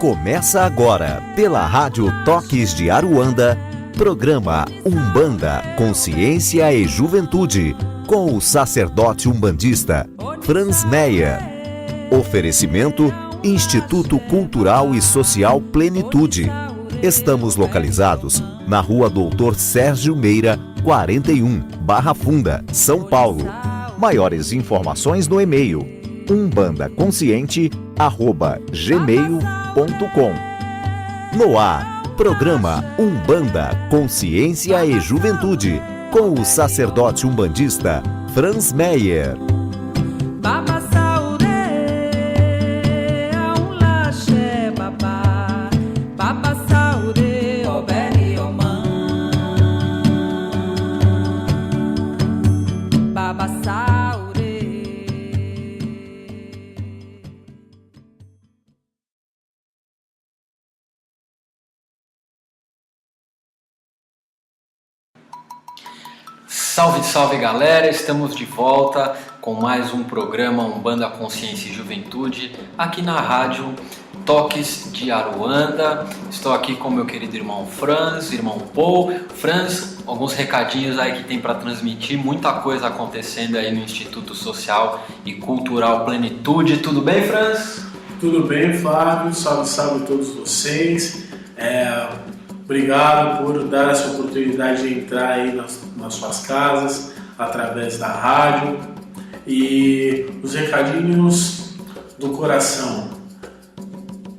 Começa agora, pela Rádio Toques de Aruanda, programa Umbanda, Consciência e Juventude, com o sacerdote umbandista Franz Meyer. Oferecimento Instituto Cultural e Social Plenitude. Estamos localizados na Rua Doutor Sérgio Meira, 41, Barra Funda, São Paulo. Maiores informações no e-mail umbandaconsciente@gmail.com. No ar, programa Umbanda, Consciência e Juventude, com o sacerdote umbandista Franz Meyer. Salve, salve galera, estamos de volta com mais um programa Umbanda, Consciência e Juventude aqui na rádio Toques de Aruanda. Estou aqui com meu querido irmão Franz, irmão Paul. Franz, alguns recadinhos aí que tem para transmitir, muita coisa acontecendo aí no Instituto Social e Cultural Plenitude. Tudo bem, Franz? Tudo bem, Flávio, salve, salve a todos vocês. Obrigado por dar essa oportunidade de entrar aí nas suas casas, através da rádio. E os recadinhos do coração.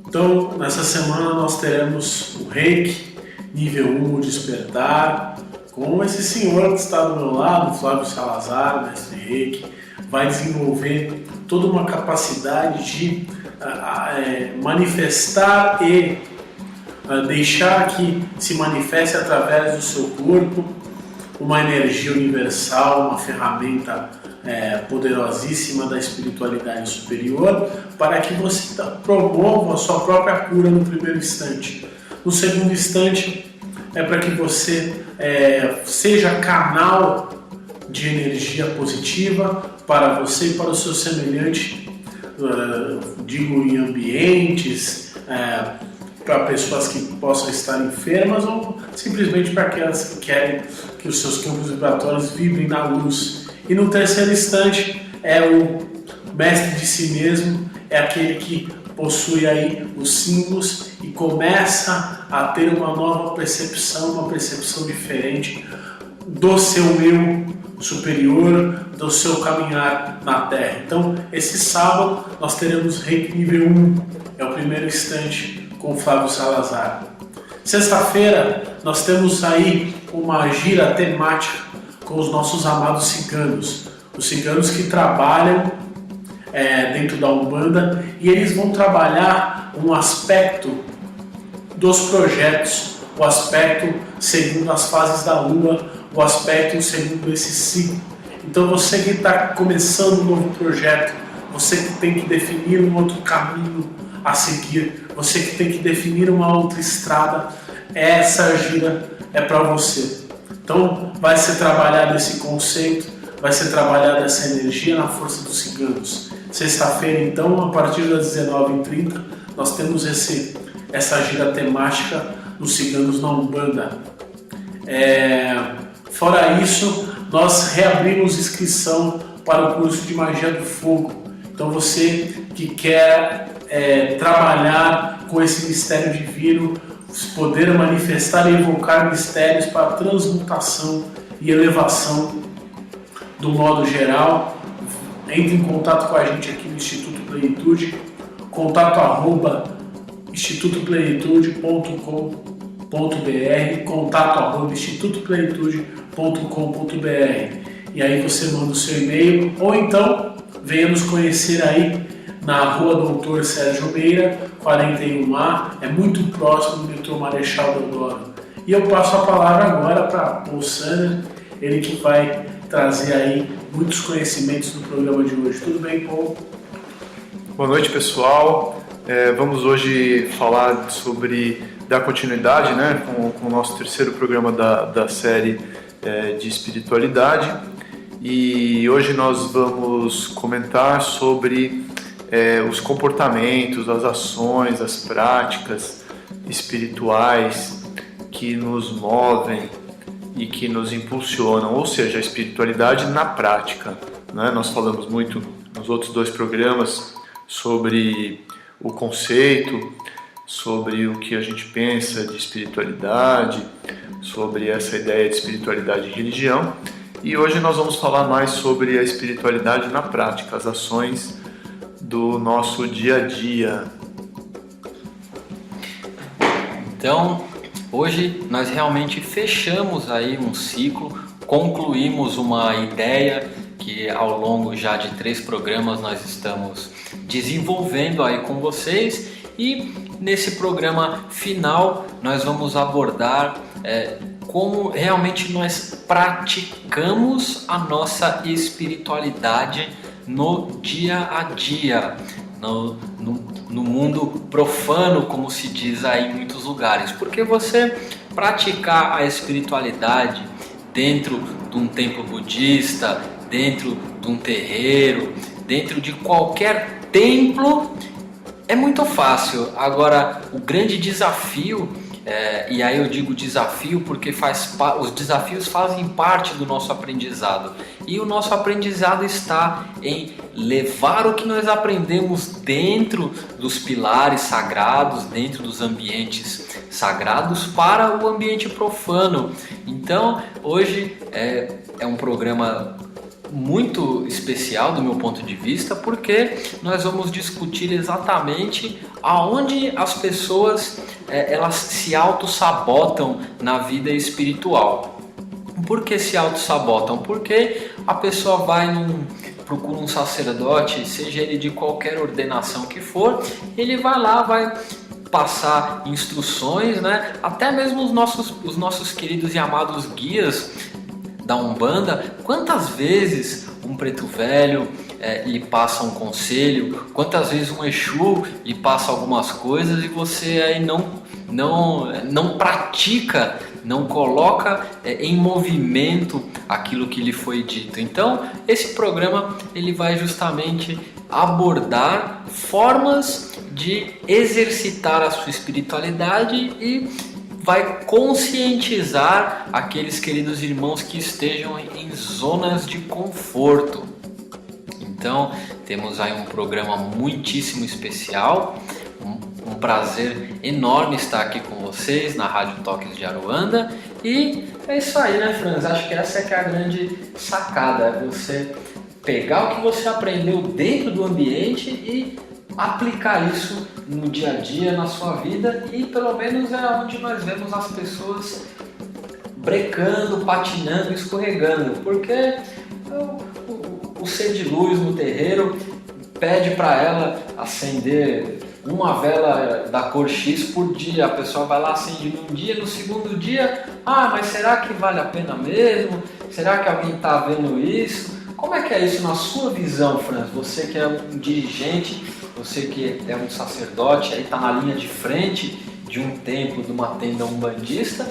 Então, nessa semana nós teremos o Reiki, nível 1, o Despertar, com esse senhor que está do meu lado, Flávio Salazar, mestre Reiki, vai desenvolver toda uma capacidade de manifestar e deixar que se manifeste através do seu corpo uma energia universal, uma ferramenta poderosíssima da espiritualidade superior, para que você promova a sua própria cura no primeiro instante. No segundo instante, é para que você seja canal de energia positiva para você e para o seu semelhante, digo em ambientes, para pessoas que possam estar enfermas ou simplesmente para aquelas que querem que os seus campos vibratórios vibrem na luz. E no terceiro instante é o mestre de si mesmo, é aquele que possui aí os símbolos e começa a ter uma nova percepção, uma percepção diferente do seu eu superior, do seu caminhar na Terra. Então, esse sábado nós teremos Reiki nível 1, é o primeiro instante, com o Flávio Salazar. Sexta-feira nós temos aí uma gira temática com os nossos amados ciganos, os ciganos que trabalham dentro da Umbanda, e eles vão trabalhar um aspecto dos projetos, o aspecto segundo as fases da Lua, o aspecto segundo esse ciclo. Então você que está começando um novo projeto, você que tem que definir um outro caminho a seguir, você que tem que definir uma outra estrada, essa gira é para você. Então vai ser trabalhado esse conceito, vai ser trabalhada essa energia na força dos ciganos. Sexta-feira, então, a partir das 19h30, nós temos essa gira temática dos ciganos na Umbanda. Fora isso, nós reabrimos inscrição para o curso de Magia do Fogo. Então você que quer trabalhar com esse mistério divino, poder manifestar e invocar mistérios para transmutação e elevação do modo geral, entre em contato com a gente aqui no Instituto Plenitude, contato@institutoplenitude.com.br, contato@institutoplenitude.com.br, e aí você manda o seu e-mail, ou então venha nos conhecer aí na Rua Doutor Sérgio Meira, 41A, é muito próximo do metrô Marechal Deodoro. E eu passo a palavra agora para Paul Sander, ele que vai trazer aí muitos conhecimentos do programa de hoje. Tudo bem, Paul? Boa noite, pessoal. Vamos hoje falar dar continuidade, né, com o nosso terceiro programa da série de espiritualidade. E hoje nós vamos comentar sobre os comportamentos, as ações, as práticas espirituais que nos movem e que nos impulsionam, ou seja, a espiritualidade na prática, né? Nós falamos muito nos outros 2 programas sobre o conceito, sobre o que a gente pensa de espiritualidade, sobre essa ideia de espiritualidade e religião, e hoje nós vamos falar mais sobre a espiritualidade na prática, as ações do nosso dia a dia. Então, hoje nós realmente fechamos aí um ciclo, concluímos uma ideia que ao longo já de 3 programas nós estamos desenvolvendo aí com vocês, e nesse programa final nós vamos abordar como realmente nós praticamos a nossa espiritualidade no dia a dia, no mundo profano, como se diz aí em muitos lugares. Porque você praticar a espiritualidade dentro de um templo budista, dentro de um terreiro, dentro de qualquer templo, é muito fácil. Agora, o grande desafio, e aí eu digo desafio porque os desafios fazem parte do nosso aprendizado. E o nosso aprendizado está em levar o que nós aprendemos dentro dos pilares sagrados, dentro dos ambientes sagrados, para o ambiente profano. Então, hoje é um programa muito especial do meu ponto de vista, porque nós vamos discutir exatamente aonde as pessoas elas se auto-sabotam na vida espiritual. Por que se auto-sabotam? Porque a pessoa procura um sacerdote, seja ele de qualquer ordenação que for, ele vai lá, vai passar instruções, né? Até mesmo os nossos queridos e amados guias da Umbanda, quantas vezes um preto velho lhe passa um conselho, quantas vezes um Exu lhe passa algumas coisas e você aí não pratica, não coloca em movimento aquilo que lhe foi dito. Então, esse programa ele vai justamente abordar formas de exercitar a sua espiritualidade e vai conscientizar aqueles queridos irmãos que estejam em zonas de conforto. Então, temos aí um programa muitíssimo especial, um prazer enorme estar aqui com vocês na Rádio Toques de Aruanda. E é isso aí, né, Franz? Acho que essa que é a grande sacada, é você pegar o que você aprendeu dentro do ambiente e aplicar isso no dia a dia, na sua vida, e pelo menos é onde nós vemos as pessoas brecando, patinando, escorregando, porque o ser de luz no terreiro pede para ela acender uma vela da cor X por dia. A pessoa vai lá, acende num dia, no segundo dia, mas será que vale a pena mesmo? Será que alguém está vendo isso? Como é que é isso na sua visão, Franz? Você que é um dirigente, você que é um sacerdote, aí está na linha de frente de um templo, de uma tenda umbandista,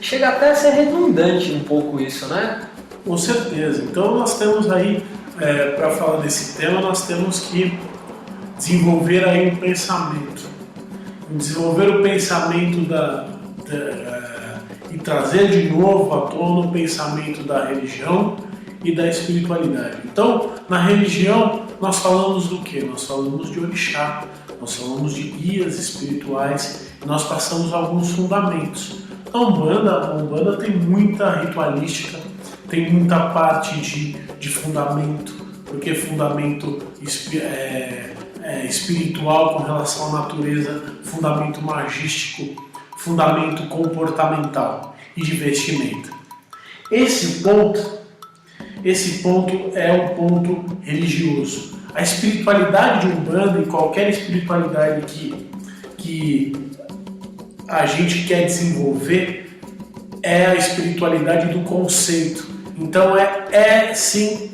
chega até a ser redundante um pouco isso, né? Com certeza. Então nós temos aí, para falar desse tema, nós temos que desenvolver aí um pensamento. Desenvolver o pensamento e trazer de novo à tona o pensamento da religião e da espiritualidade. Então, na religião, nós falamos do quê? Nós falamos de orixá, nós falamos de guias espirituais, nós passamos alguns fundamentos. A Umbanda tem muita ritualística, tem muita parte de fundamento, porque fundamento espiritual com relação à natureza, fundamento magístico, fundamento comportamental e de vestimenta. Esse ponto é um ponto religioso. A espiritualidade de Umbanda e qualquer espiritualidade que a gente quer desenvolver é a espiritualidade do conceito. Então sim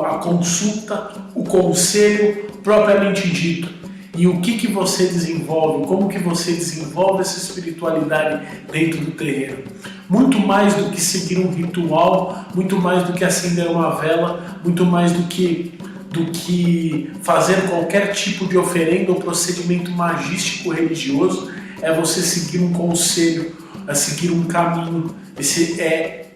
a consulta, o conselho propriamente dito. E o que você desenvolve, como que você desenvolve essa espiritualidade dentro do terreiro. Muito mais do que seguir um ritual, muito mais do que acender uma vela, muito mais do que do que fazer qualquer tipo de oferenda ou procedimento magístico religioso, é você seguir um conselho, é seguir um caminho. Esse é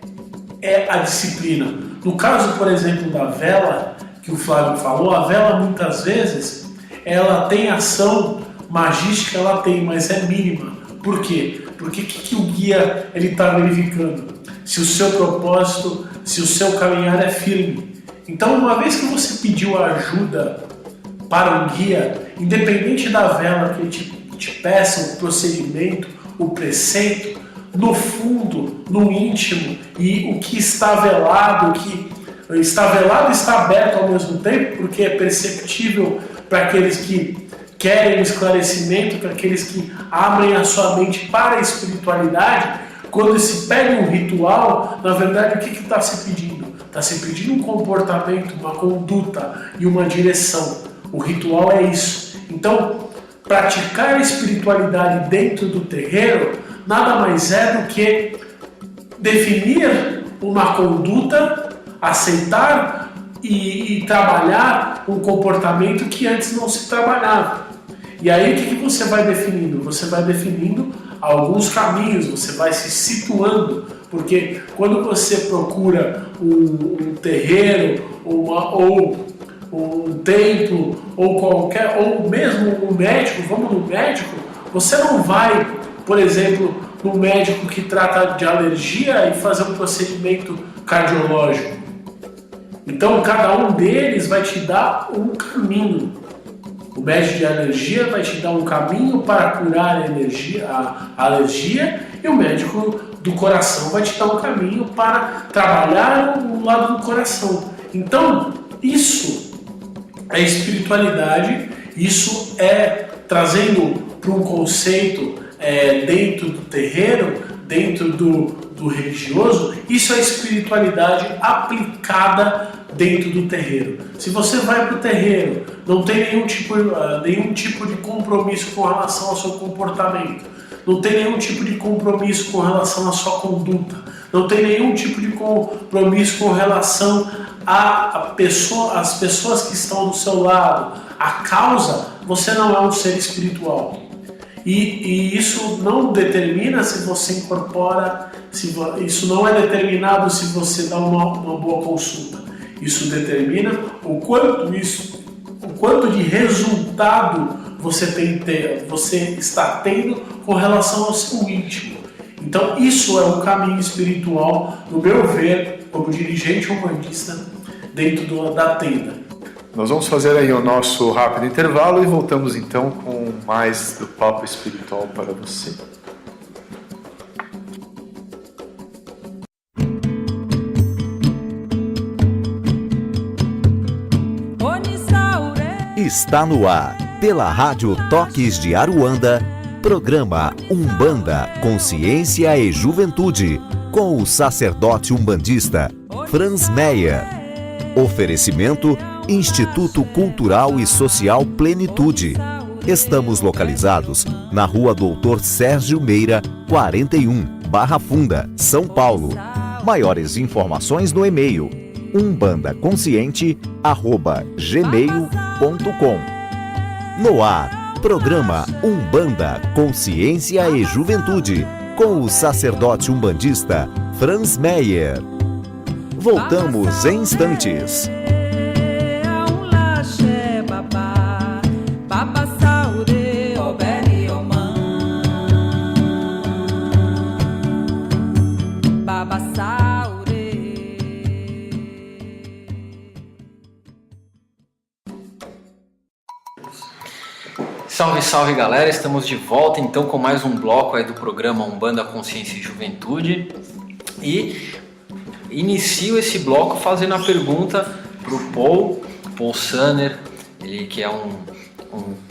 a disciplina. No caso, por exemplo, da vela, que o Flávio falou, a vela muitas vezes ela tem ação magística, ela tem, mas é mínima. Por quê? Porque o que o guia está verificando? Se o seu propósito, se o seu caminhar é firme. Então, uma vez que você pediu ajuda para um guia, independente da vela que ele te peça, o procedimento, o preceito, no fundo, no íntimo, e o que está velado, o que está velado está aberto ao mesmo tempo, porque é perceptível para aqueles que querem o esclarecimento, para aqueles que abrem a sua mente para a espiritualidade. Quando se pede um ritual, na verdade, o que está se pedindo? Está se pedindo um comportamento, uma conduta e uma direção. O ritual é isso. Então, praticar a espiritualidade dentro do terreiro nada mais é do que definir uma conduta, aceitar e trabalhar um comportamento que antes não se trabalhava. E aí o que você vai definindo? Você vai definindo alguns caminhos, você vai se situando, porque quando você procura um terreiro ou um templo ou mesmo um médico, vamos no médico, você não vai, por exemplo, no médico que trata de alergia e fazer um procedimento cardiológico. Então cada um deles vai te dar um caminho. O médico de alergia vai te dar um caminho para curar a alergia, e o médico do coração vai te dar um caminho para trabalhar o lado do coração. Então, isso é espiritualidade, isso é trazendo para um conceito dentro do terreiro, dentro do religioso, isso é espiritualidade aplicada dentro do terreiro. Se você vai para o terreiro, não tem nenhum tipo de compromisso com relação ao seu comportamento, não tem nenhum tipo de compromisso com relação à sua conduta, não tem nenhum tipo de compromisso com relação às pessoas que estão do seu lado, a causa, você não é um ser espiritual. E isso não determina se você incorpora, isso não é determinado se você dá uma boa consulta. Isso determina o quanto de resultado você está tendo com relação ao seu íntimo. Então isso é um caminho espiritual, no meu ver, como dirigente umbandista dentro da tenda. Nós vamos fazer aí o nosso rápido intervalo e voltamos então com mais do Papo Espiritual para você. Está no ar, pela Rádio Toques de Aruanda, programa Umbanda, Consciência e Juventude, com o sacerdote umbandista Franz Meyer. Oferecimento Instituto Cultural e Social Plenitude. Estamos localizados na Rua Doutor Sérgio Meira, 41, Barra Funda, São Paulo. Maiores informações no e-mail umbandaconsciente@gmail.com. No ar, programa Umbanda, Consciência e Juventude, com o sacerdote umbandista Franz Meyer. Voltamos em instantes. Salve, salve galera, estamos de volta então com mais um bloco aí do programa Umbanda, Consciência e Juventude, e inicio esse bloco fazendo a pergunta para o Paul Sanner, ele que é um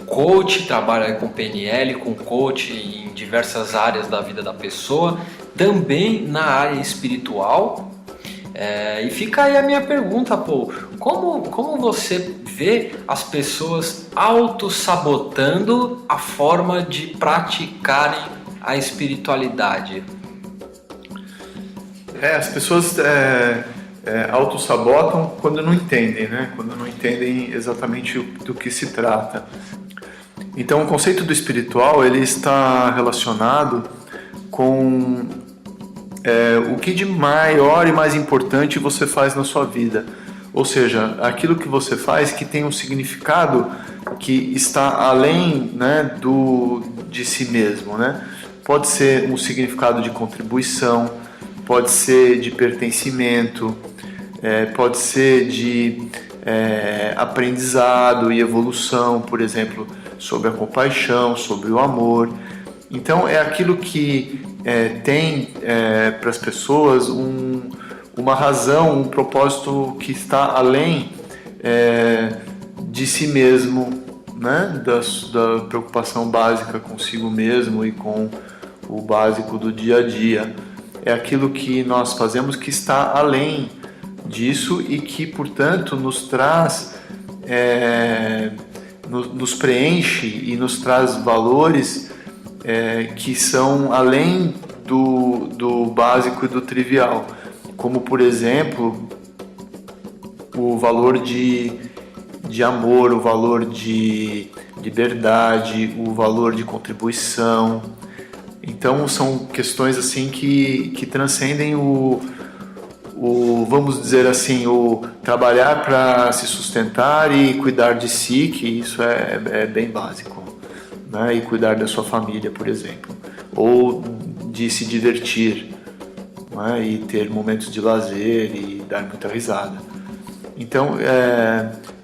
coach, trabalha com PNL, com coach em diversas áreas da vida da pessoa, também na área espiritual. E fica aí a minha pergunta, Paul, como você vê as pessoas auto-sabotando a forma de praticarem a espiritualidade? As pessoas autossabotam quando não entendem, né? Quando não entendem exatamente do que se trata. Então, o conceito do espiritual ele está relacionado com o que de maior e mais importante você faz na sua vida. Ou seja, aquilo que você faz que tem um significado que está além, né, de si mesmo, né? Pode ser um significado de contribuição, pode ser de pertencimento, pode ser de aprendizado e evolução, por exemplo, sobre a compaixão, sobre o amor. Então é aquilo que tem para as pessoas uma razão, um propósito que está além de si mesmo, né? Da preocupação básica consigo mesmo e com o básico do dia a dia. É aquilo que nós fazemos que está além disso e que, portanto, nos traz, nos preenche e nos traz valores que são além do básico e do trivial, como, por exemplo, o valor de amor, o valor de liberdade, o valor de contribuição. Então são questões assim que transcendem vamos dizer assim, o trabalhar para se sustentar e cuidar de si, que isso é bem básico, né? E cuidar da sua família, por exemplo, ou de se divertir, né? E ter momentos de lazer e dar muita risada. Então,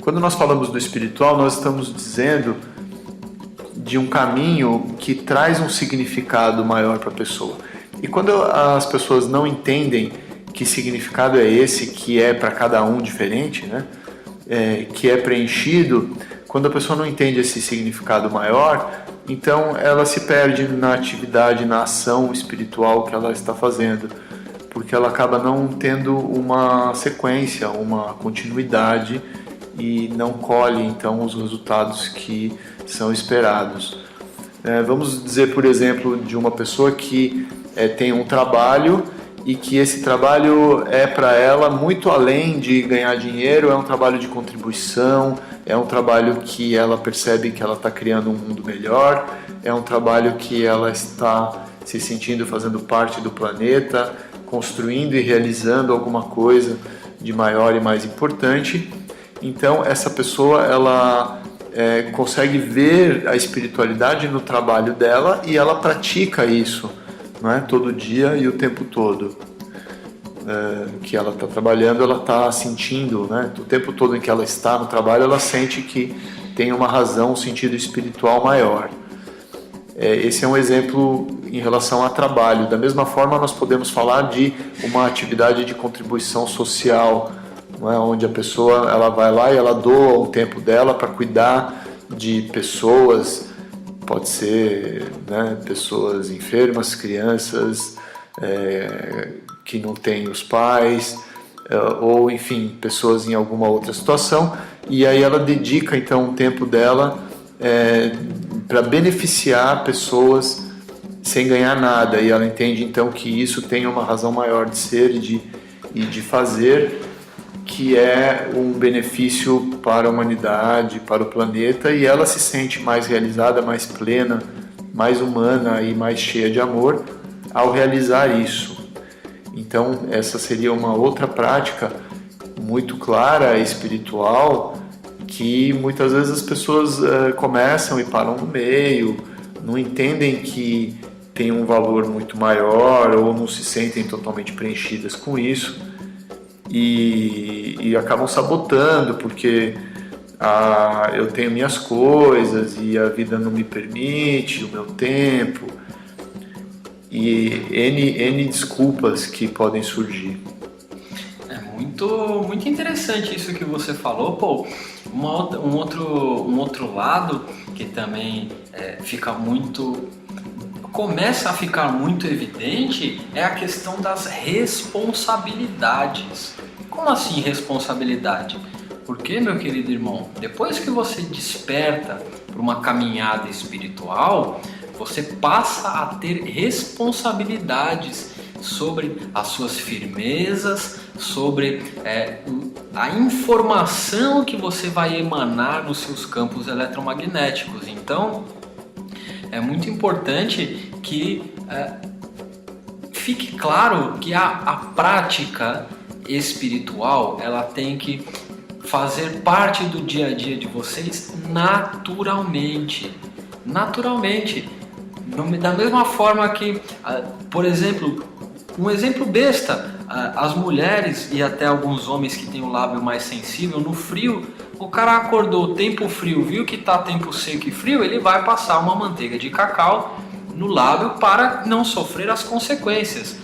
quando nós falamos do espiritual, nós estamos dizendo de um caminho que traz um significado maior para a pessoa. E quando as pessoas não entendem que significado é esse, que é para cada um diferente, né? Que é preenchido, quando a pessoa não entende esse significado maior, então ela se perde na atividade, na ação espiritual que ela está fazendo, porque ela acaba não tendo uma sequência, uma continuidade e não colhe então os resultados que são esperados. Vamos dizer, por exemplo, de uma pessoa que tem um trabalho e que esse trabalho é para ela muito além de ganhar dinheiro, é um trabalho de contribuição, é um trabalho que ela percebe que ela está criando um mundo melhor, é um trabalho que ela está se sentindo fazendo parte do planeta, construindo e realizando alguma coisa de maior e mais importante. Então essa pessoa ela consegue ver a espiritualidade no trabalho dela e ela pratica isso, não é? Todo dia e o tempo todo que ela está trabalhando, ela está sentindo, né? O tempo todo em que ela está no trabalho, ela sente que tem uma razão, um sentido espiritual maior. Esse é um exemplo em relação a trabalho. Da mesma forma, nós podemos falar de uma atividade de contribuição social, não é? Onde a pessoa ela vai lá e ela doa o tempo dela para cuidar de pessoas, pode ser, né, pessoas enfermas, crianças que não têm os pais, ou enfim, pessoas em alguma outra situação, e aí ela dedica então o tempo dela para beneficiar pessoas sem ganhar nada, e ela entende então que isso tem uma razão maior de ser e de fazer, que é um benefício para a humanidade, para o planeta, e ela se sente mais realizada, mais plena, mais humana e mais cheia de amor ao realizar isso. Então essa seria uma outra prática muito clara, espiritual, que muitas vezes as pessoas começam e param no meio, não entendem que tem um valor muito maior ou não se sentem totalmente preenchidas com isso e acabam sabotando porque eu tenho minhas coisas e a vida não me permite, o meu tempo e N desculpas que podem surgir. Muito interessante isso que você falou, pô. Um outro lado que também começa a ficar muito evidente é a questão das responsabilidades. Como assim responsabilidade? Porque, meu querido irmão, depois que você desperta para uma caminhada espiritual, você passa a ter responsabilidades sobre as suas firmezas, sobre a informação que você vai emanar nos seus campos eletromagnéticos. Então, é muito importante que fique claro que a prática espiritual, ela tem que fazer parte do dia a dia de vocês naturalmente. Da mesma forma que, por exemplo, um exemplo besta, as mulheres e até alguns homens que têm o lábio mais sensível, no frio, o cara acordou tempo frio, viu que tá tempo seco e frio, ele vai passar uma manteiga de cacau no lábio para não sofrer as consequências.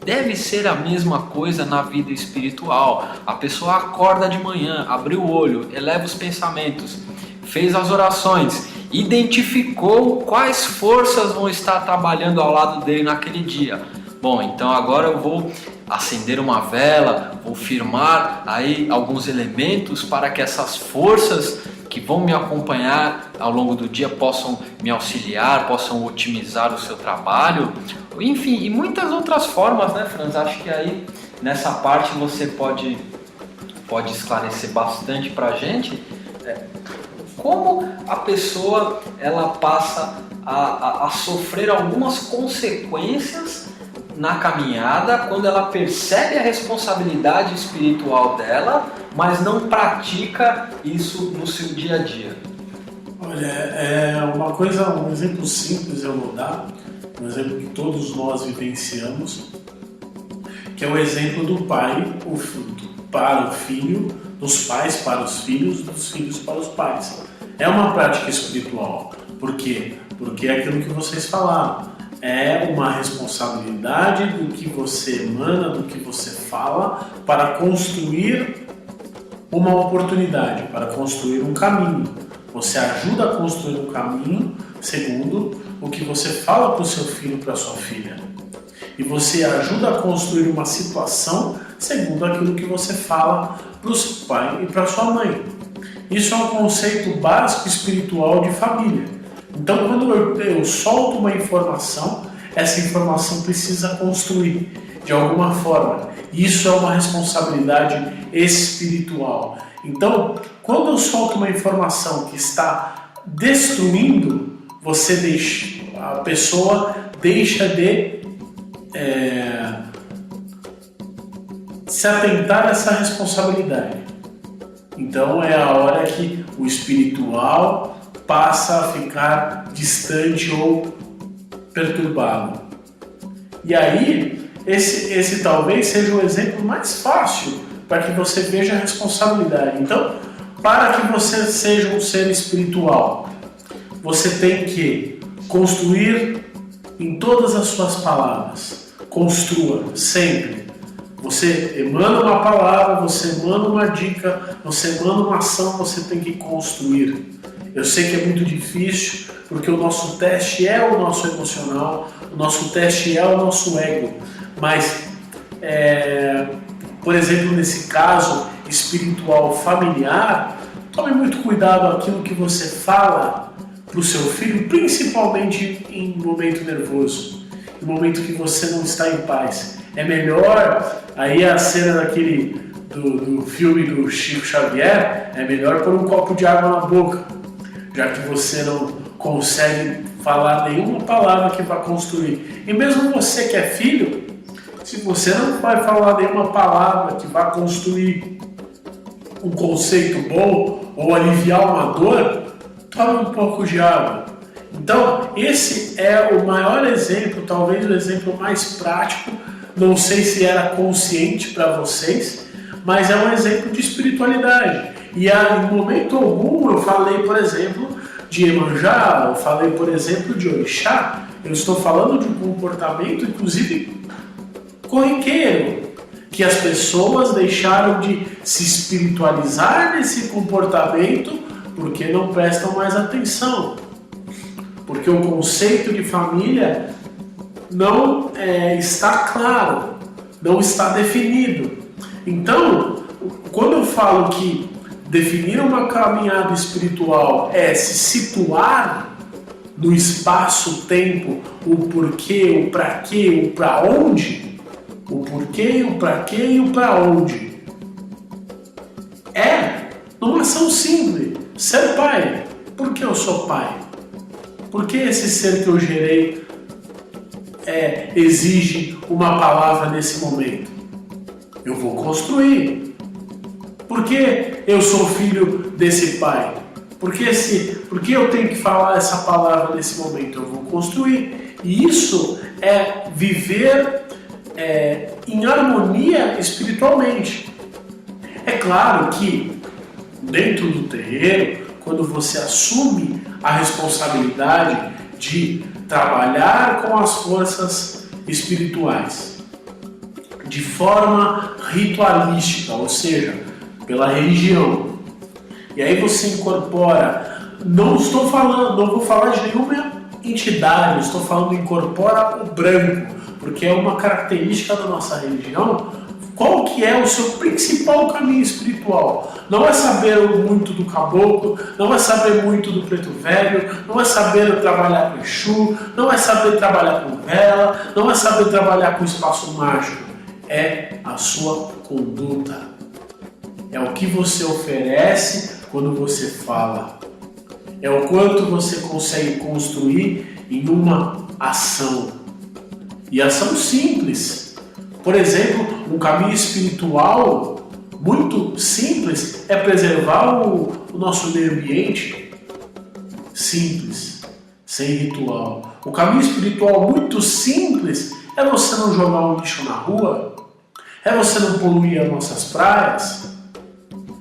Deve ser a mesma coisa na vida espiritual. A pessoa acorda de manhã, abriu o olho, eleva os pensamentos, fez as orações, identificou quais forças vão estar trabalhando ao lado dele naquele dia. Bom, então agora eu vou acender uma vela, vou firmar aí alguns elementos para que essas forças que vão me acompanhar ao longo do dia possam me auxiliar, possam otimizar o seu trabalho, enfim, e muitas outras formas, né, Franz? Acho que aí nessa parte você pode esclarecer bastante para a gente como a pessoa ela passa a sofrer algumas consequências na caminhada quando ela percebe a responsabilidade espiritual dela, mas não pratica isso no seu dia a dia. Olha, um exemplo simples eu vou dar, um exemplo que todos nós vivenciamos, que é o exemplo do pai para o filho, dos pais para os filhos, dos filhos para os pais. É uma prática espiritual. Por quê? Porque é aquilo que vocês falaram. É uma responsabilidade do que você emana, do que você fala, para construir uma oportunidade, para construir um caminho. Você ajuda a construir um caminho segundo o que você fala para o seu filho, para a sua filha. E você ajuda a construir uma situação segundo aquilo que você fala para o seu pai e para a sua mãe. Isso é um conceito básico espiritual de família. Então, quando eu solto uma informação, essa informação precisa construir de alguma forma. Isso é uma responsabilidade espiritual. Então, quando eu solto uma informação que está destruindo, a pessoa deixa de se atentar a essa responsabilidade. Então, é a hora que o espiritual passa a ficar distante ou perturbado. E aí, esse talvez seja o exemplo mais fácil para que você veja a responsabilidade. Então, para que você seja um ser espiritual, você tem que construir em todas as suas palavras. Construa sempre. Você emana uma palavra, você emana uma dica, você emana uma ação, você tem que construir. Eu sei que é muito difícil, porque o nosso teste é o nosso emocional, o nosso teste é o nosso ego. Mas, por exemplo, nesse caso espiritual familiar, tome muito cuidado aquilo que você fala para o seu filho, principalmente em momento nervoso, em momento que você não está em paz. É melhor, aí a cena do filme do Chico Xavier, é melhor pôr um copo de água na boca, já que você não consegue falar nenhuma palavra que vá construir. E mesmo você que é filho, se você não vai falar nenhuma palavra que vá construir um conceito bom ou aliviar uma dor, tome um pouco de água. Então, esse é o maior exemplo, talvez o exemplo mais prático. Não sei se era consciente para vocês, mas é um exemplo de espiritualidade. E em momento algum eu falei, por exemplo, de Iemanjá, eu falei, por exemplo, de Orixá. Eu estou falando de um comportamento, inclusive, corriqueiro, que as pessoas deixaram de se espiritualizar nesse comportamento porque não prestam mais atenção. Porque o conceito de família não está claro, não está definido. Então, quando eu falo que definir uma caminhada espiritual é se situar no espaço-tempo, o porquê, o para quê, o para onde, o porquê, o pra quê e o pra onde. É numa ação simples. Ser pai. Por que eu sou pai? Por que esse ser que eu gerei exige uma palavra nesse momento? Eu vou construir. Por que eu sou filho desse pai? Por que eu tenho que falar essa palavra nesse momento? Eu vou construir. E isso é viver em harmonia espiritualmente. É claro que dentro do terreiro, quando você assume a responsabilidade de trabalhar com as forças espirituais de forma ritualística, ou seja, pela religião, e aí você incorpora, não vou falar de nenhuma entidade, estou falando incorpora o branco, porque é uma característica da nossa religião. Qual que é o seu principal caminho espiritual? Não é saber muito do caboclo, não é saber muito do preto velho, não é saber trabalhar com Exu, não é saber trabalhar com vela, não é saber trabalhar com espaço mágico. É a sua conduta. É o que você oferece quando você fala. É o quanto você consegue construir em uma ação. E ação simples. Por exemplo, um caminho espiritual muito simples é preservar o nosso meio ambiente. Simples, sem ritual. O caminho espiritual muito simples é você não jogar um lixo na rua, é você não poluir as nossas praias,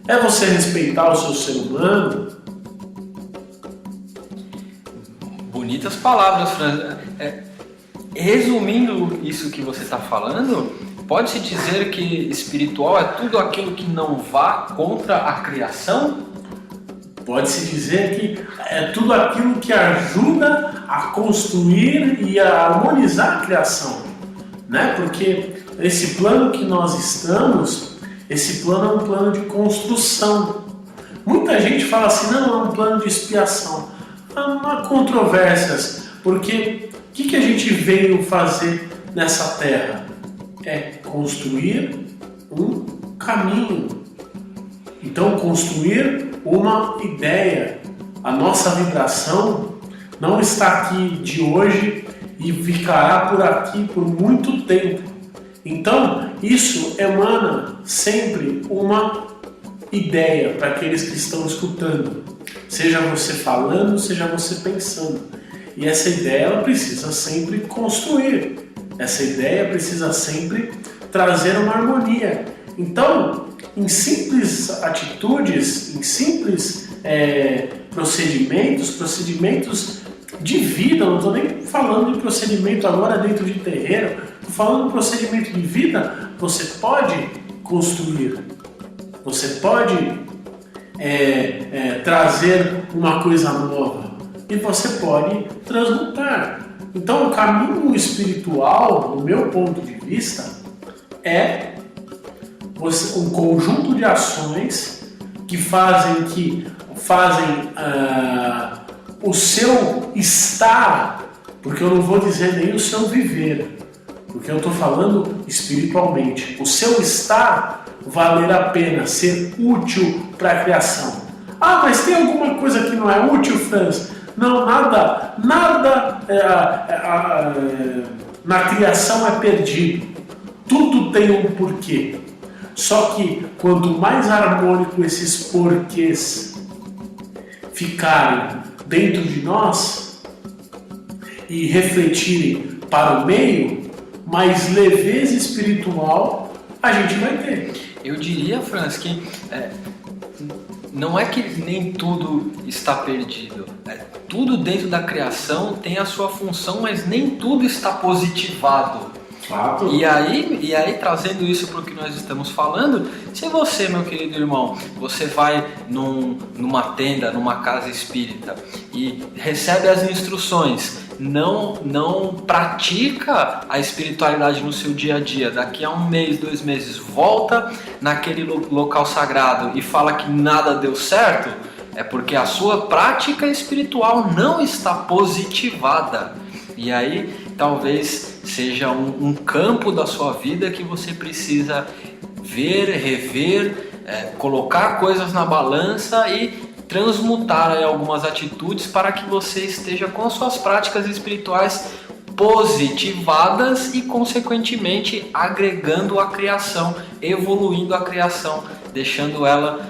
é você respeitar o seu ser humano. Bonitas palavras, Fran. Resumindo isso que você está falando, pode-se dizer que espiritual é tudo aquilo que não vá contra a criação? Pode-se dizer que é tudo aquilo que ajuda a construir e a harmonizar a criação, né? Porque esse plano que nós estamos, esse plano é um plano de construção. Muita gente fala assim, não, é um plano de expiação. Não há controvérsias, porque o que a gente veio fazer nessa terra? É construir um caminho. Então, construir uma ideia. A nossa vibração não está aqui de hoje e ficará por aqui por muito tempo. Então, isso emana sempre uma ideia para aqueles que estão escutando. Seja você falando, seja você pensando. E essa ideia ela precisa sempre construir. Essa ideia precisa sempre trazer uma harmonia. Então, em simples atitudes, em simples procedimentos de vida, não estou nem falando de procedimento agora dentro de terreiro, estou falando de procedimento de vida, você pode construir, você pode trazer uma coisa nova e você pode transmutar. Então, o caminho espiritual, do meu ponto de vista, é um conjunto de ações que fazem o seu estar, porque eu não vou dizer nem o seu viver, porque eu estou falando espiritualmente, o seu estar valer a pena, ser útil para a criação. Ah, mas tem alguma coisa que não é útil, Franz? Não, nada na criação é perdido. Tudo tem um porquê. Só que quanto mais harmônico esses porquês ficarem dentro de nós e refletirem para o meio, mais leveza espiritual a gente vai ter. Eu diria, Franz, que não é que nem tudo está perdido. Tudo dentro da criação tem a sua função, mas nem tudo está positivado. Fato. E aí, trazendo isso para o que nós estamos falando, se você, meu querido irmão, você vai numa tenda, numa casa espírita e recebe as instruções, não pratica a espiritualidade no seu dia a dia, daqui a 1 mês, 2 meses, volta naquele local sagrado e fala que nada deu certo, é porque a sua prática espiritual não está positivada. E aí talvez seja um campo da sua vida que você precisa ver, rever, colocar coisas na balança e transmutar aí algumas atitudes para que você esteja com as suas práticas espirituais positivadas e, consequentemente, agregando a criação, evoluindo a criação, deixando ela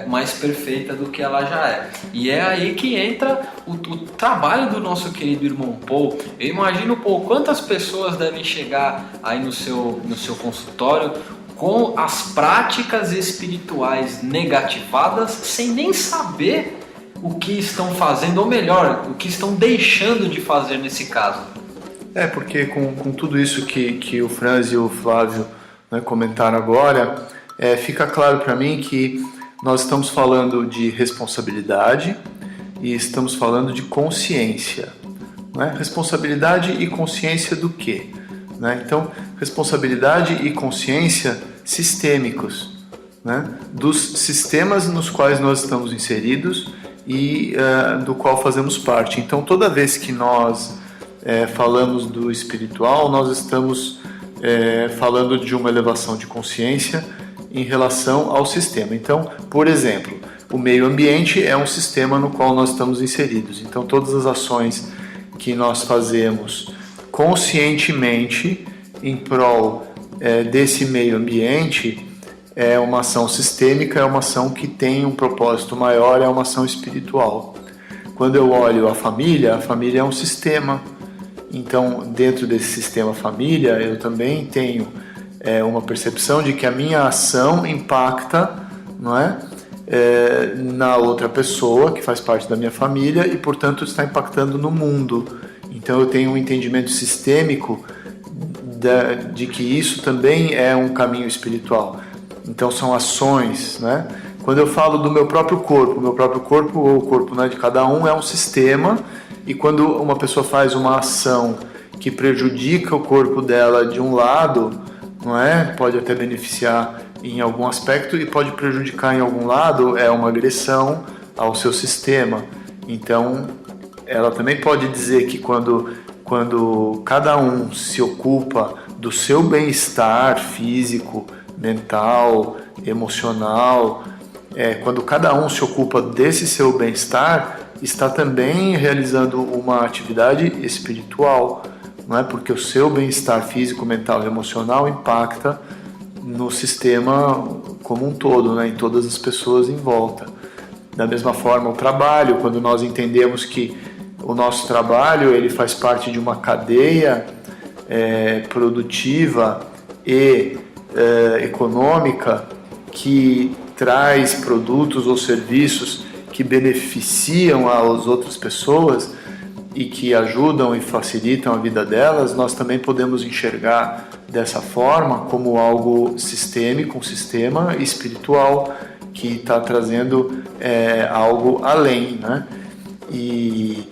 mais perfeita do que ela já é. E é aí que entra o trabalho do nosso querido irmão Paul. Eu imagino, Paul, quantas pessoas devem chegar aí no seu consultório com as práticas espirituais negativadas sem nem saber o que estão fazendo, ou melhor, o que estão deixando de fazer nesse caso. Porque com tudo isso que o Franz e o Flávio, né, comentaram agora, fica claro para mim que nós estamos falando de responsabilidade e estamos falando de consciência. Né? Responsabilidade e consciência do quê? Né? Então, responsabilidade e consciência sistêmicos, né? Dos sistemas nos quais nós estamos inseridos e do qual fazemos parte. Então, toda vez que nós falamos do espiritual, nós estamos falando de uma elevação de consciência em relação ao sistema. Então, por exemplo, o meio ambiente é um sistema no qual nós estamos inseridos. Então, todas as ações que nós fazemos conscientemente em prol desse meio ambiente é uma ação sistêmica, é uma ação que tem um propósito maior, é uma ação espiritual. Quando eu olho a família é um sistema. Então, dentro desse sistema família, eu também tenho uma percepção de que a minha ação impacta, não é? Na outra pessoa que faz parte da minha família e, portanto, está impactando no mundo. Então, eu tenho um entendimento sistêmico de que isso também é um caminho espiritual. Então, são ações, né? Quando eu falo do meu próprio corpo ou o corpo, né, de cada um é um sistema, e quando uma pessoa faz uma ação que prejudica o corpo dela de um lado, não é? Pode até beneficiar em algum aspecto e pode prejudicar em algum lado, é uma agressão ao seu sistema. Então, ela também pode dizer que quando cada um se ocupa do seu bem-estar físico, mental, emocional, quando cada um se ocupa desse seu bem-estar, está também realizando uma atividade espiritual, não é? Porque o seu bem-estar físico, mental e emocional impacta no sistema como um todo, né? Em todas as pessoas em volta. Da mesma forma, o trabalho, quando nós entendemos que o nosso trabalho ele faz parte de uma cadeia produtiva e econômica que traz produtos ou serviços que beneficiam as outras pessoas e que ajudam e facilitam a vida delas, nós também podemos enxergar dessa forma como algo sistêmico, um sistema espiritual que está trazendo algo além, né? E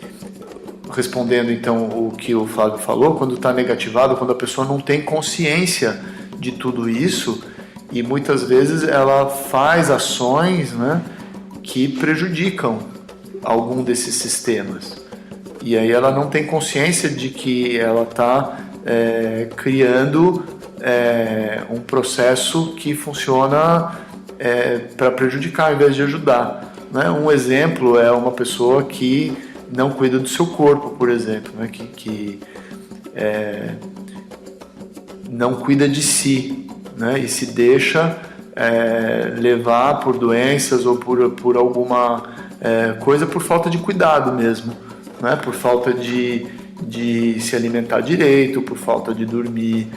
respondendo então o que o Flávio falou, quando está negativado, quando a pessoa não tem consciência de tudo isso, e muitas vezes ela faz ações, né, que prejudicam algum desses sistemas. E aí ela não tem consciência de que ela está criando um processo que funciona para prejudicar ao invés de ajudar. Né? Um exemplo é uma pessoa que não cuida do seu corpo, por exemplo, né? que não cuida de si, né? E se deixa levar por doenças ou por alguma coisa por falta de cuidado mesmo, né? Por falta de se alimentar direito, por falta de dormir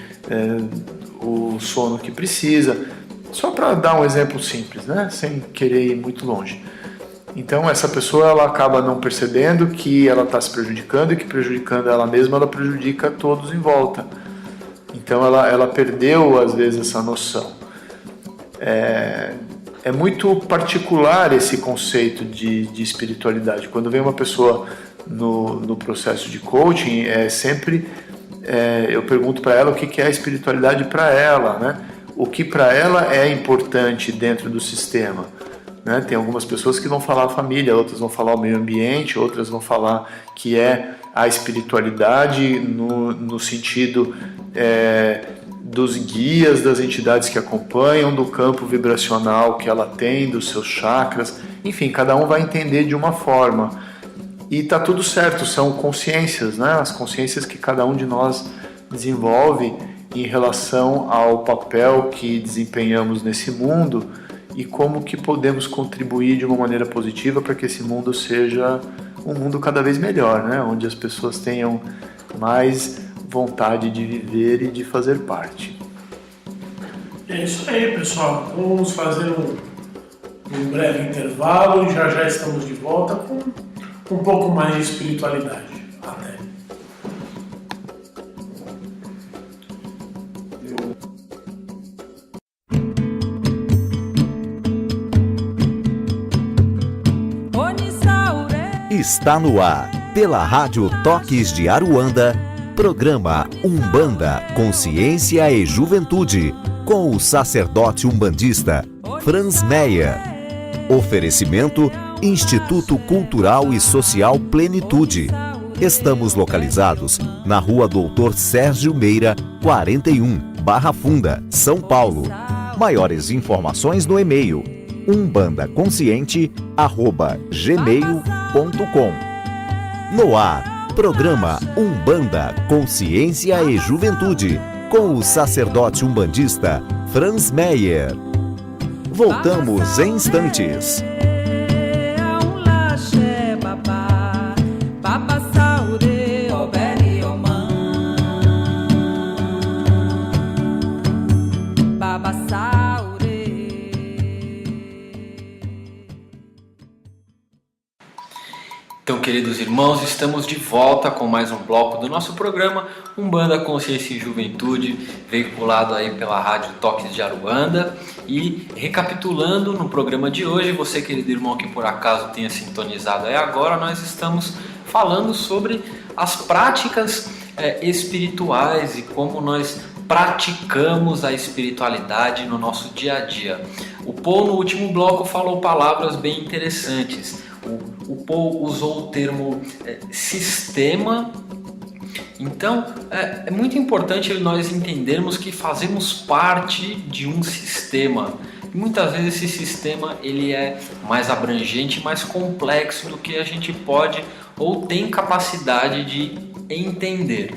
o sono que precisa. Só para dar um exemplo simples, né? Sem querer ir muito longe. Então essa pessoa ela acaba não percebendo que ela está se prejudicando e que prejudicando ela mesma, ela prejudica todos em volta. Então ela perdeu às vezes essa noção. É muito particular esse conceito de espiritualidade. Quando vem uma pessoa no processo de coaching, sempre eu pergunto para ela o que é a espiritualidade para ela, né? O que para ela é importante dentro do sistema. Né? Tem algumas pessoas que vão falar a família, outras vão falar o meio ambiente, outras vão falar que é a espiritualidade no sentido dos guias, das entidades que acompanham, do campo vibracional que ela tem, dos seus chakras, enfim, cada um vai entender de uma forma. E tá tudo certo, são consciências, né? As consciências que cada um de nós desenvolve em relação ao papel que desempenhamos nesse mundo e como que podemos contribuir de uma maneira positiva para que esse mundo seja um mundo cada vez melhor, né? Onde as pessoas tenham mais vontade de viver e de fazer parte. É isso aí, pessoal. Vamos fazer um breve intervalo e já estamos de volta com um pouco mais de espiritualidade. Até. Está no ar, pela Rádio Toques de Aruanda, programa Umbanda, Consciência e Juventude, com o sacerdote umbandista Franz Meyer. Oferecimento Instituto Cultural e Social Plenitude. Estamos localizados na Rua Doutor Sérgio Meira, 41, Barra Funda, São Paulo. Maiores informações no e-mail umbandaconsciente@gmail.com. No ar, programa Umbanda, Consciência e Juventude, com o sacerdote umbandista Franz Meyer. Voltamos em instantes. Então, queridos irmãos, estamos de volta com mais um bloco do nosso programa Umbanda, Consciência e Juventude, veiculado aí pela Rádio Toques de Aruanda. E recapitulando no programa de hoje, você, querido irmão, que por acaso tenha sintonizado aí agora, nós estamos falando sobre as práticas espirituais e como nós praticamos a espiritualidade no nosso dia a dia. O Paul, no último bloco, falou palavras bem interessantes. O Paul usou o termo sistema. Então, é muito importante nós entendermos que fazemos parte de um sistema. E muitas vezes esse sistema ele é mais abrangente, mais complexo do que a gente pode ou tem capacidade de entender.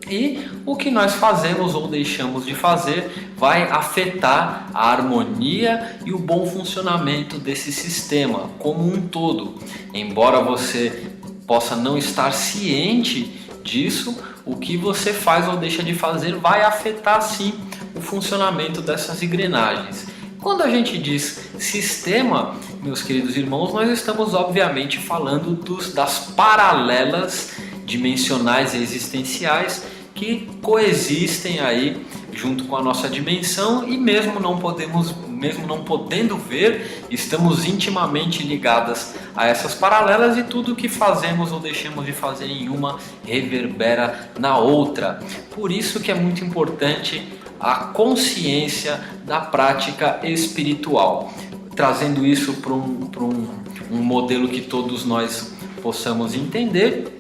E o que nós fazemos ou deixamos de fazer vai afetar a harmonia e o bom funcionamento desse sistema como um todo. Embora você possa não estar ciente disso, o que você faz ou deixa de fazer vai afetar sim o funcionamento dessas engrenagens. Quando a gente diz sistema, meus queridos irmãos, nós estamos obviamente falando das paralelas dimensionais e existenciais que coexistem aí junto com a nossa dimensão e mesmo não podendo ver, estamos intimamente ligadas a essas paralelas e tudo que fazemos ou deixamos de fazer em uma reverbera na outra. Por isso que é muito importante a consciência da prática espiritual, trazendo isso para um modelo que todos nós possamos entender.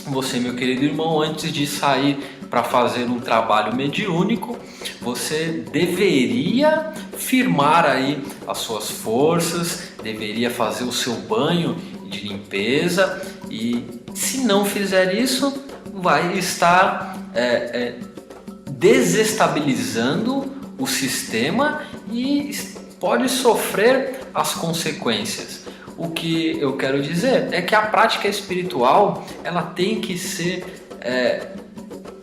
Você, meu querido irmão, antes de sair para fazer um trabalho mediúnico, você deveria firmar aí as suas forças, deveria fazer o seu banho de limpeza e se não fizer isso, vai estar desestabilizando o sistema e pode sofrer as consequências. O que eu quero dizer é que a prática espiritual ela tem que ser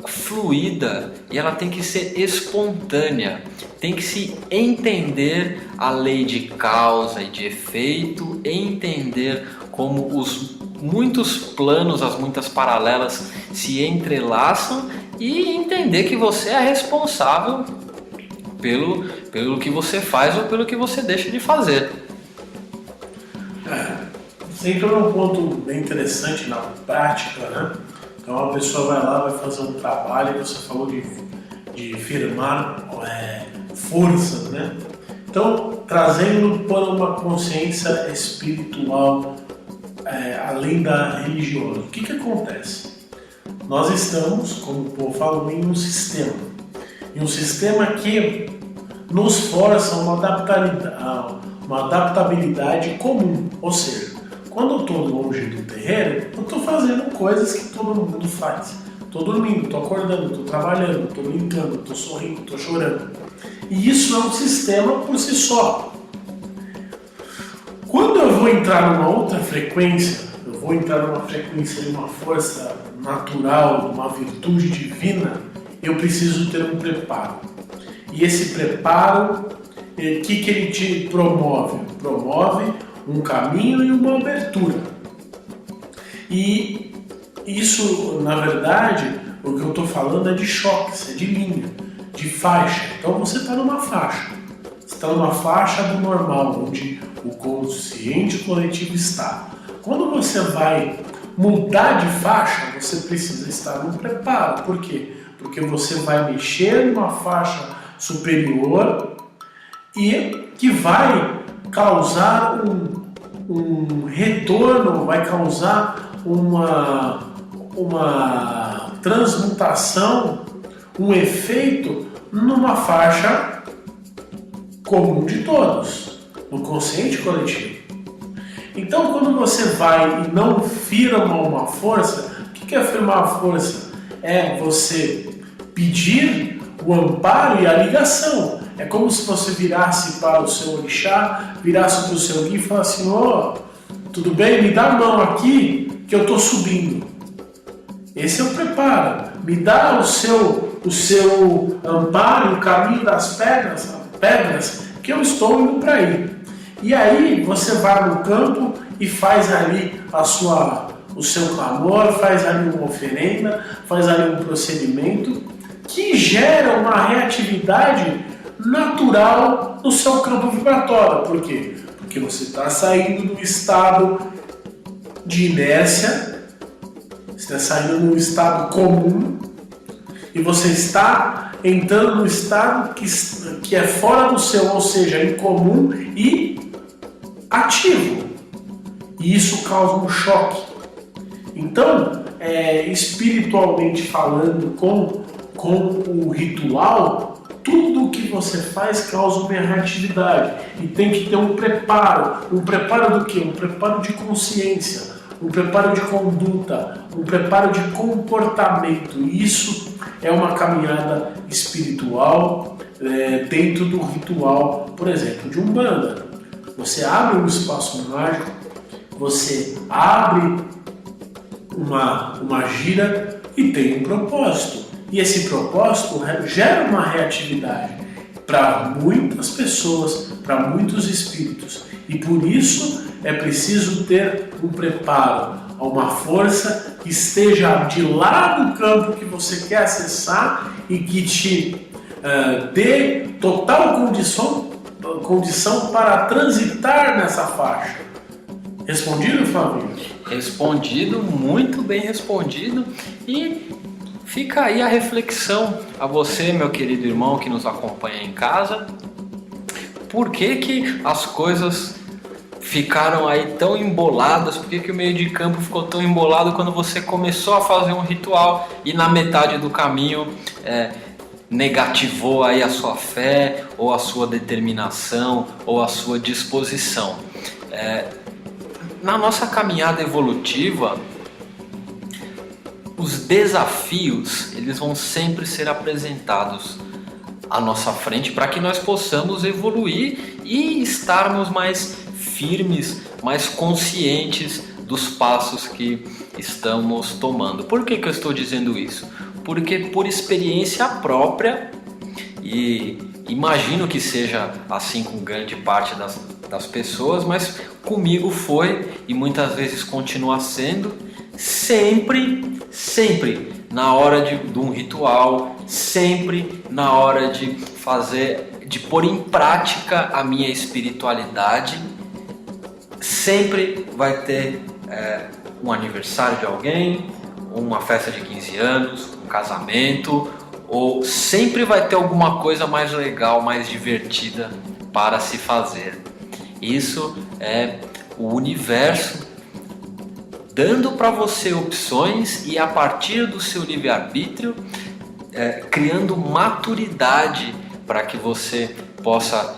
fluida e ela tem que ser espontânea, tem que se entender a lei de causa e de efeito, entender como os muitos planos, as muitas paralelas se entrelaçam e entender que você é responsável pelo que você faz ou pelo que você deixa de fazer. Você entrou num ponto bem interessante na prática, né? Então a pessoa vai lá, vai fazer um trabalho, você falou de firmar forças, né? Então, trazendo para uma consciência espiritual além da religiosa. O que acontece? Nós estamos, como o povo falou, em um sistema. Em um sistema que nos força uma adaptabilidade comum. Ou seja, quando eu estou longe do terreiro, eu estou fazendo coisas que todo mundo faz. Estou dormindo, estou acordando, estou trabalhando, estou brincando, estou sorrindo, estou chorando. E isso é um sistema por si só. Quando eu vou entrar numa outra frequência, eu vou entrar numa frequência de uma força natural, uma virtude divina, eu preciso ter um preparo. E esse preparo, o que ele te promove? Promove um caminho e uma abertura. E isso, na verdade, o que eu estou falando é de choques, é de linha, de faixa. Então você está numa faixa. Você está numa faixa do normal, onde o consciente coletivo está. Quando você vai mudar de faixa, você precisa estar num preparo. Por quê? Porque você vai mexer numa faixa superior e que vai causar um retorno, vai causar uma transmutação, um efeito numa faixa comum de todos, no consciente coletivo. Então, quando você vai e não firma uma força, o que é firmar a força? É você pedir o amparo e a ligação. É como se você virasse para o seu orixá, virasse para o seu guia e falasse assim: tudo bem? Me dá a mão aqui que eu estou subindo. Esse é o preparo. Me dá o seu amparo, o caminho das pedras que eu estou indo para aí. E aí você vai no campo e faz ali o seu clamor, faz ali uma oferenda, faz ali um procedimento que gera uma reatividade natural no seu campo vibratório. Por quê? Porque você está saindo do estado de inércia, você está saindo de um estado comum e você está entrando no estado que é fora do seu, ou seja, incomum e ativo. E isso causa um choque. Então, espiritualmente falando, com o ritual, tudo que você faz causa uma reatividade. E tem que ter um preparo. Um preparo do quê? Um preparo de consciência, um preparo de conduta, um preparo de comportamento. Isso é uma caminhada espiritual dentro do ritual, por exemplo, de Umbanda. Você abre um espaço mágico, você abre uma gira e tem um propósito. E esse propósito gera uma reatividade para muitas pessoas, para muitos espíritos. E por isso é preciso ter um preparo, uma força que esteja de lá do campo que você quer acessar e que te dê total condição para transitar nessa faixa. Respondido, Fábio? Respondido, muito bem respondido. E fica aí a reflexão a você, meu querido irmão que nos acompanha em casa. Por que as coisas ficaram aí tão emboladas? Por que o meio de campo ficou tão embolado quando você começou a fazer um ritual e na metade do caminho negativou aí a sua fé, ou a sua determinação, ou a sua disposição? Na nossa caminhada evolutiva, os desafios, eles vão sempre ser apresentados à nossa frente para que nós possamos evoluir e estarmos mais firmes, mais conscientes dos passos que estamos tomando. Por que eu estou dizendo isso? Porque por experiência própria, e imagino que seja assim com grande parte das pessoas, mas comigo foi e muitas vezes continua sendo, sempre na hora de um ritual, sempre na hora de pôr em prática a minha espiritualidade, sempre vai ter um aniversário de alguém, uma festa de 15 anos, um casamento, ou sempre vai ter alguma coisa mais legal, mais divertida para se fazer. Isso é o universo dando para você opções e a partir do seu livre-arbítrio, criando maturidade para que você possa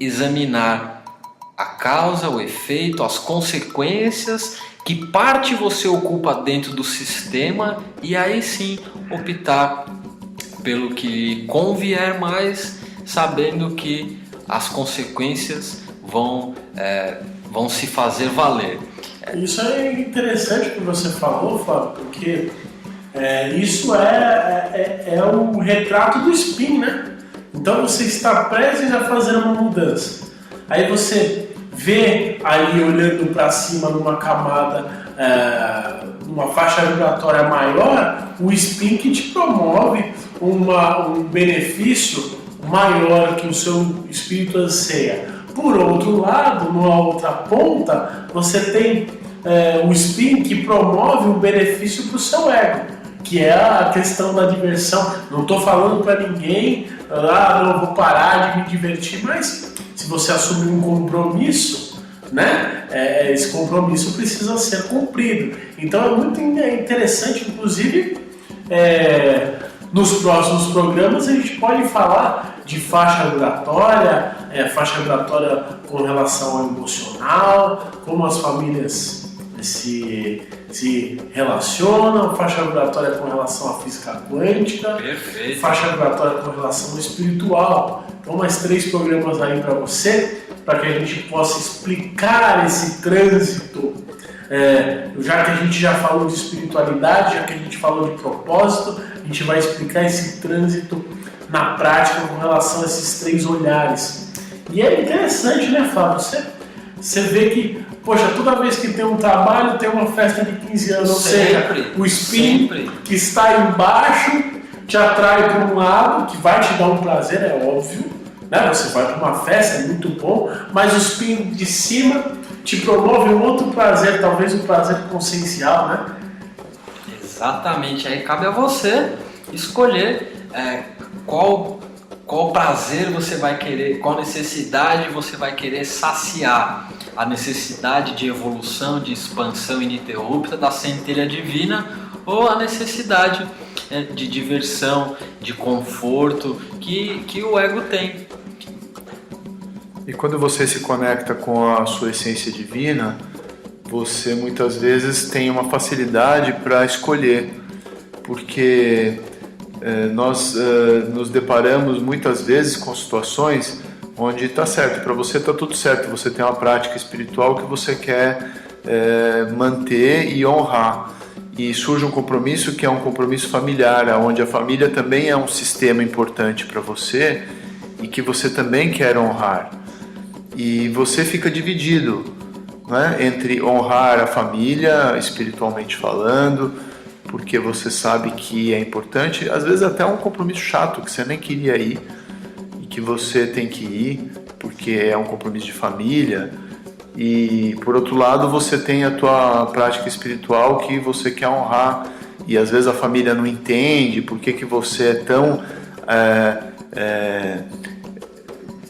examinar a causa, o efeito, as consequências, que parte você ocupa dentro do sistema e aí sim optar pelo que convier mais, sabendo que as consequências vão se fazer valer. Isso é interessante que você falou, Flávio, porque isso é o retrato do spin, né? Então você está prestes a fazer uma mudança. Aí você vê ali olhando para cima numa camada, numa faixa vibratória maior, o spin que te promove um benefício maior que o seu espírito anseia. Por outro lado, numa outra ponta, você tem o spin que promove um benefício para o seu ego, que é a questão da diversão. Não estou falando para ninguém, não vou parar de me divertir, mas se você assumir um compromisso, né, esse compromisso precisa ser cumprido. Então é muito interessante, inclusive, nos próximos programas a gente pode falar de faixa vibratória com relação ao emocional, como as famílias se relacionam, faixa vibratória com relação à física quântica, Perfeito. Faixa vibratória com relação ao espiritual. Então, mais 3 programas aí para você, para que a gente possa explicar esse trânsito. Já que a gente já falou de espiritualidade, já que a gente falou de propósito, a gente vai explicar esse trânsito na prática com relação a esses 3 olhares. E é interessante, né, Fábio? Você vê que, poxa, toda vez que tem um trabalho, tem uma festa de 15 anos. Ou seja, o spin que está embaixo te atrai para um lado, que vai te dar um prazer, é óbvio, né? Você vai para uma festa, é muito bom, mas o spin de cima te promove um outro prazer, talvez um prazer consciencial, né? Exatamente, aí cabe a você escolher qual prazer você vai querer, qual necessidade você vai querer saciar. A necessidade de evolução, de expansão ininterrupta da centelha divina, ou a necessidade de diversão, de conforto que o ego tem. E quando você se conecta com a sua essência divina, você muitas vezes tem uma facilidade para escolher, porque nós nos deparamos muitas vezes com situações onde está certo, para você está tudo certo, você tem uma prática espiritual que você quer manter e honrar, e surge um compromisso que é um compromisso familiar, onde a família também é um sistema importante para você e que você também quer honrar, e você fica dividido, né, entre honrar a família espiritualmente falando, porque você sabe que é importante, às vezes até um compromisso chato que você nem queria ir e que você tem que ir porque é um compromisso de família, e por outro lado você tem a tua prática espiritual que você quer honrar, e às vezes a família não entende por que você é tão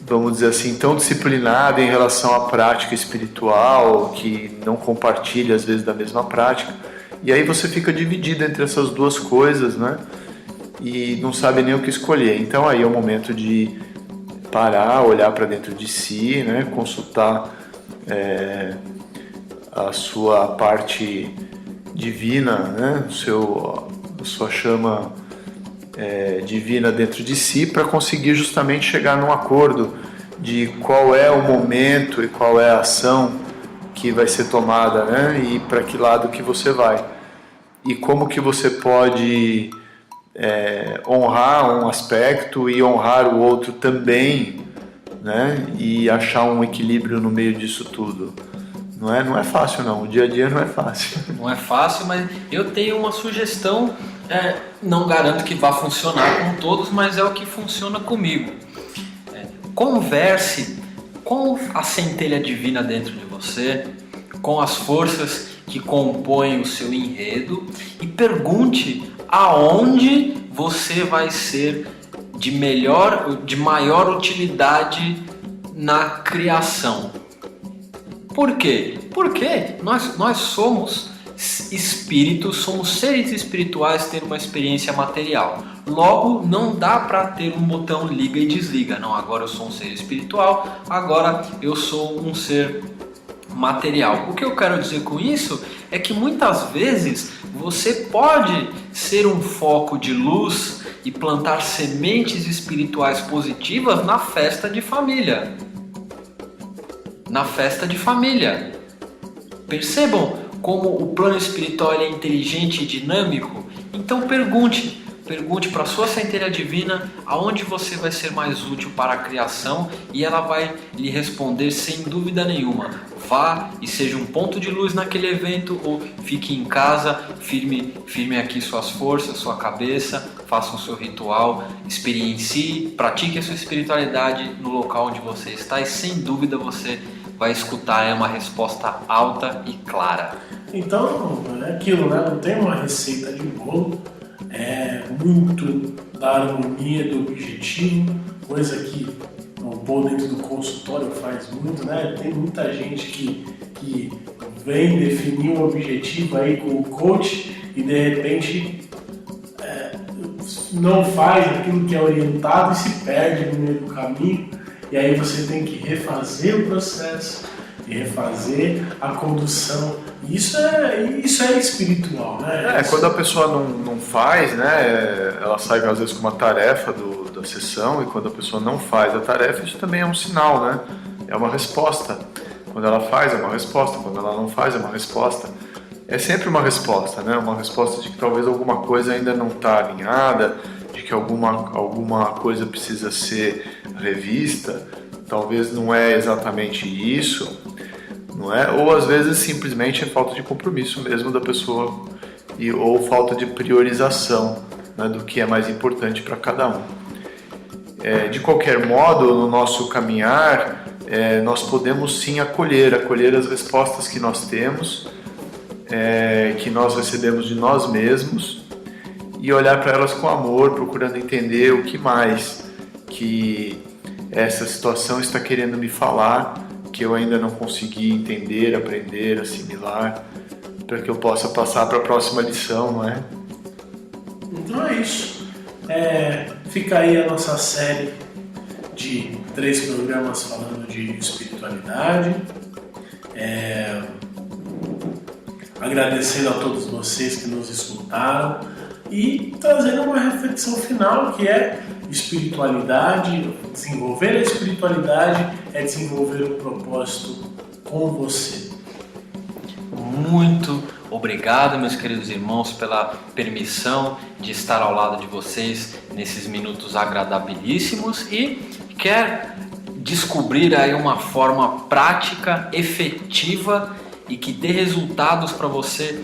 vamos dizer assim, tão disciplinado em relação à prática espiritual, que não compartilha às vezes da mesma prática. E aí você fica dividido entre essas duas coisas, né? E não sabe nem o que escolher. Então aí é o momento de parar, olhar para dentro de si, né? Consultar a sua parte divina, né? A sua chama divina dentro de si, para conseguir justamente chegar num acordo de qual é o momento e qual é a ação que vai ser tomada, né? E para que lado que você vai, e como que você pode honrar um aspecto e honrar o outro também, né? E achar um equilíbrio no meio disso tudo. Não é fácil não, o dia a dia não é fácil. Não é fácil, mas eu tenho uma sugestão, não garanto que vá funcionar com todos, mas é o que funciona comigo. Converse com a centelha divina dentro de você, com as forças que compõem o seu enredo, e pergunte aonde você vai ser de maior utilidade na criação. Por quê? Porque nós somos espíritos, somos seres espirituais tendo uma experiência material. Logo, não dá para ter um botão liga e desliga. Não, agora eu sou um ser espiritual, agora eu sou um ser material. O que eu quero dizer com isso é que muitas vezes você pode ser um foco de luz e plantar sementes espirituais positivas na festa de família. Na festa de família. Percebam como o plano espiritual é inteligente e dinâmico? Então pergunte para a sua centelha divina aonde você vai ser mais útil para a criação e ela vai lhe responder sem dúvida nenhuma. Vá e seja um ponto de luz naquele evento ou fique em casa, firme aqui suas forças, sua cabeça, faça o seu ritual, experiencie, pratique a sua espiritualidade no local onde você está e sem dúvida você vai escutar uma resposta alta e clara. Então, é aquilo, né? Não tem uma receita de bolo, é muito da harmonia, do objetivo, coisa que o Paul dentro do consultório faz muito, né? Tem muita gente que vem definir um objetivo aí com o coach e de repente não faz aquilo que é orientado e se perde no meio do caminho. E aí você tem que refazer o processo e refazer a condução. Isso é espiritual, né? Quando a pessoa não faz, né? Ela sai às vezes com uma tarefa da sessão e quando a pessoa não faz a tarefa, isso também é um sinal, né? É uma resposta. Quando ela faz, é uma resposta. Quando ela não faz, é uma resposta. É sempre uma resposta, né? Uma resposta de que talvez alguma coisa ainda não está alinhada, de que alguma coisa precisa ser revista, talvez não é exatamente isso, não é? Ou às vezes simplesmente é falta de compromisso mesmo da pessoa ou falta de priorização, né, do que é mais importante para cada um. De qualquer modo, no nosso caminhar, nós podemos sim acolher as respostas que nós temos, que nós recebemos de nós mesmos, e olhar para elas com amor, procurando entender o que mais que essa situação está querendo me falar, que eu ainda não consegui entender, aprender, assimilar, para que eu possa passar para a próxima lição, não é? Então é isso. Fica aí a nossa série de 3 programas falando de espiritualidade. Agradecendo a todos vocês que nos escutaram e trazendo uma reflexão final que é espiritualidade, desenvolver a espiritualidade é desenvolver o propósito com você. Muito obrigado, meus queridos irmãos, pela permissão de estar ao lado de vocês nesses minutos agradabilíssimos e quer descobrir aí uma forma prática, efetiva e que dê resultados para você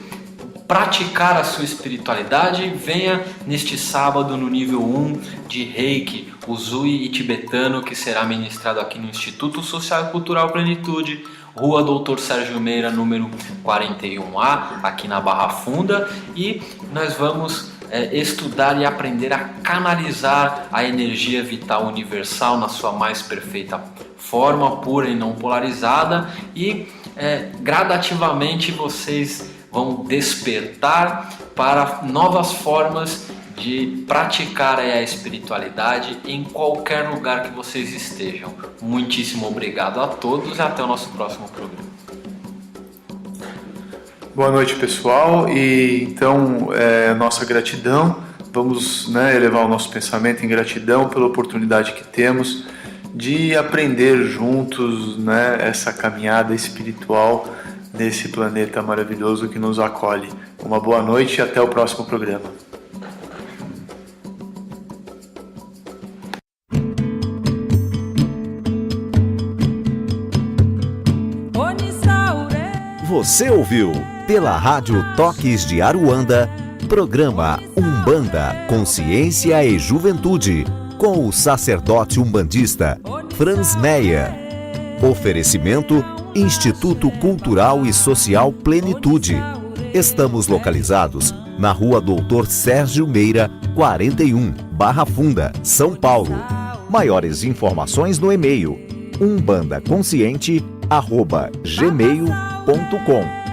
praticar a sua espiritualidade, venha neste sábado no nível 1 de Reiki, Usui e Tibetano, que será ministrado aqui no Instituto Social e Cultural Plenitude, Rua Doutor Sérgio Meira, número 41A, aqui na Barra Funda, e nós vamos estudar e aprender a canalizar a energia vital universal na sua mais perfeita forma, pura e não polarizada, e gradativamente vocês vão despertar para novas formas de praticar a espiritualidade em qualquer lugar que vocês estejam. Muitíssimo obrigado a todos e até o nosso próximo programa. Boa noite, pessoal, e então nossa gratidão, vamos elevar o nosso pensamento em gratidão pela oportunidade que temos de aprender juntos essa caminhada espiritual nesse planeta maravilhoso que nos acolhe. Uma boa noite e até o próximo programa. Você ouviu pela Rádio Toques de Aruanda, programa Umbanda, Consciência e Juventude, com o sacerdote umbandista Franz Meyer. Oferecimento Instituto Cultural e Social Plenitude. Estamos localizados na Rua Doutor Sérgio Meira, 41, Barra Funda, São Paulo. Maiores informações no e-mail umbandaconsciente@gmail.com.